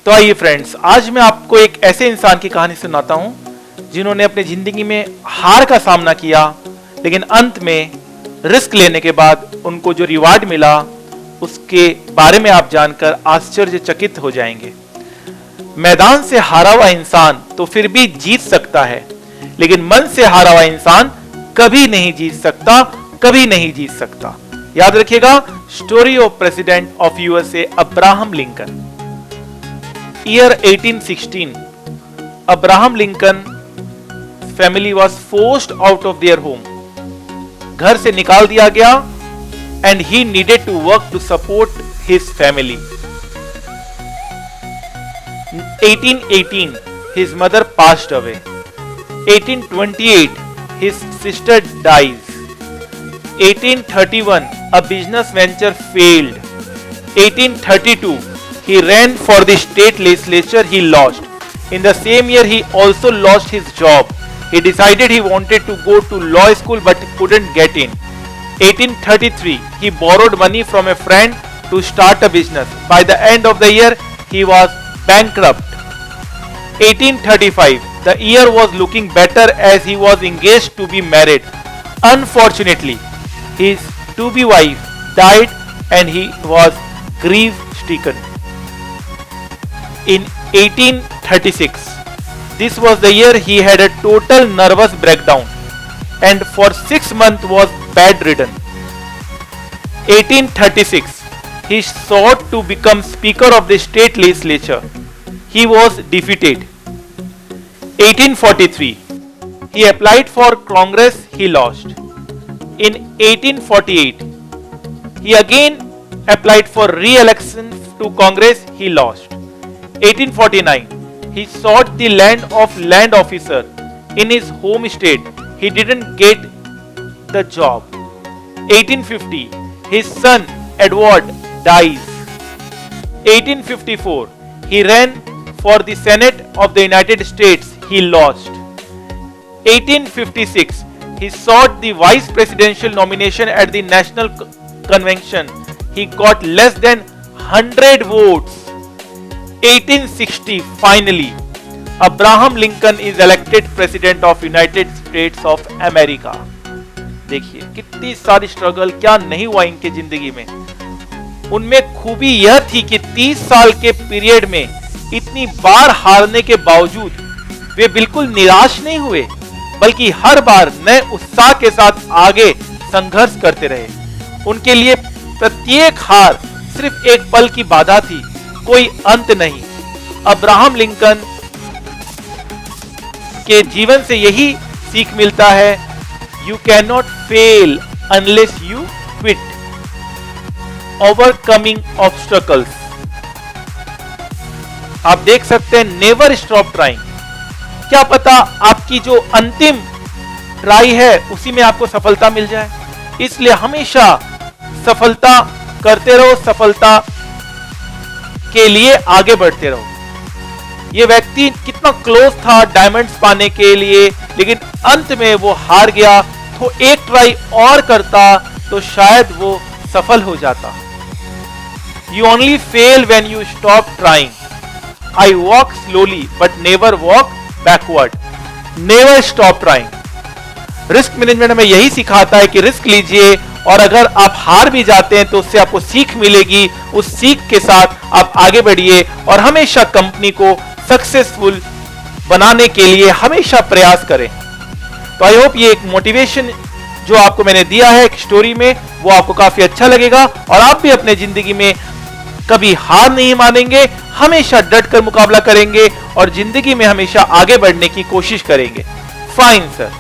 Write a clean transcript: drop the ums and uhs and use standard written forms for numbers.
तो आइए फ्रेंड्स, आज मैं आपको एक ऐसे इंसान की कहानी सुनाता हूं जिन्होंने अपनी जिंदगी में हार का सामना किया, लेकिन अंत में रिस्क लेने के बाद उनको जो रिवार्ड मिला उसके बारे में आप जानकर आश्चर्यचकित हो जाएंगे। मैदान से हारा हुआ इंसान तो फिर भी जीत सकता है, लेकिन मन से हारा हुआ इंसान कभी नहीं जीत सकता, कभी नहीं जीत सकता। याद रखिएगा, story of president of USA Abraham Lincoln. Year 1816, Abraham Lincoln family was forced out of their home. घर से निकाल दिया गया and he needed to work to support his family. 1818, his mother passed away. 1828, his sister dies. 1831, a business venture failed. 1832, he ran for the state legislature. He lost. In the same year, he also lost his job. He decided he wanted to go to law school but couldn't get in. 1833, he borrowed money from a friend to start a business. By the end of the year, he was bankrupt. 1835, the year was looking better as he was engaged to be married. Unfortunately, his to-be wife died and he was grief-stricken. In 1836, this was the year he had a total nervous breakdown and for 6 months was bedridden. 1836, he sought to become Speaker of the State Legislature. He was defeated. 1843, he applied for Congress. He lost. In 1848, he again applied for re-election to Congress. He lost. 1849, he sought the land of land officer in his home state. He didn't get the job. 1850, his son Edward dies. 1854, he ran for the Senate of the United States. He lost. 1856, he sought the vice presidential nomination at the National Convention. He got less than 100 votes. 1860, finally, Abraham Lincoln is elected president of United States of America. देखिए कितनी सारी struggle, क्या नहीं हुआ इनके जिंदगी में। उनमें खूबी यह थी कि 30 साल के पीरियड में इतनी बार हारने के बावजूद वे बिल्कुल निराश नहीं हुए, बल्कि हर बार नए उत्साह के साथ आगे संघर्ष करते रहे। उनके लिए प्रत्येक हार सिर्फ एक पल की बाधा थी, कोई अंत नहीं। अब्राहम लिंकन के जीवन से यही सीख मिलता है, you can not fail unless you quit. Overcoming obstacles. आप देख सकते हैं, नेवर स्टॉप ट्राइंग। क्या पता आपकी जो अंतिम ट्राई है उसी में आपको सफलता मिल जाए, इसलिए हमेशा सफलता करते रहो, सफलता के लिए आगे बढ़ते रहो। यह व्यक्ति कितना क्लोज था डायमंड्स पाने के लिए, लेकिन अंत में वो हार गया। तो एक ट्राई और करता तो शायद वो सफल हो जाता। You only fail when you stop trying. I walk slowly but never walk backward. Never stop trying. Risk management हमें यही सिखाता है कि रिस्क लीजिए, और अगर आप हार भी जाते हैं तो उससे आपको सीख मिलेगी। उस सीख के साथ आप आगे बढ़िए और हमेशा कंपनी को सक्सेसफुल बनाने के लिए हमेशा प्रयास करें। तो आई होप ये एक मोटिवेशन जो आपको मैंने दिया है एक स्टोरी में, वो आपको काफी अच्छा लगेगा और आप भी अपने जिंदगी में कभी हार नहीं मानेंगे, हमेशा डटकर मुकाबला करेंगे और जिंदगी में हमेशा आगे बढ़ने की कोशिश करेंगे। Fine sir.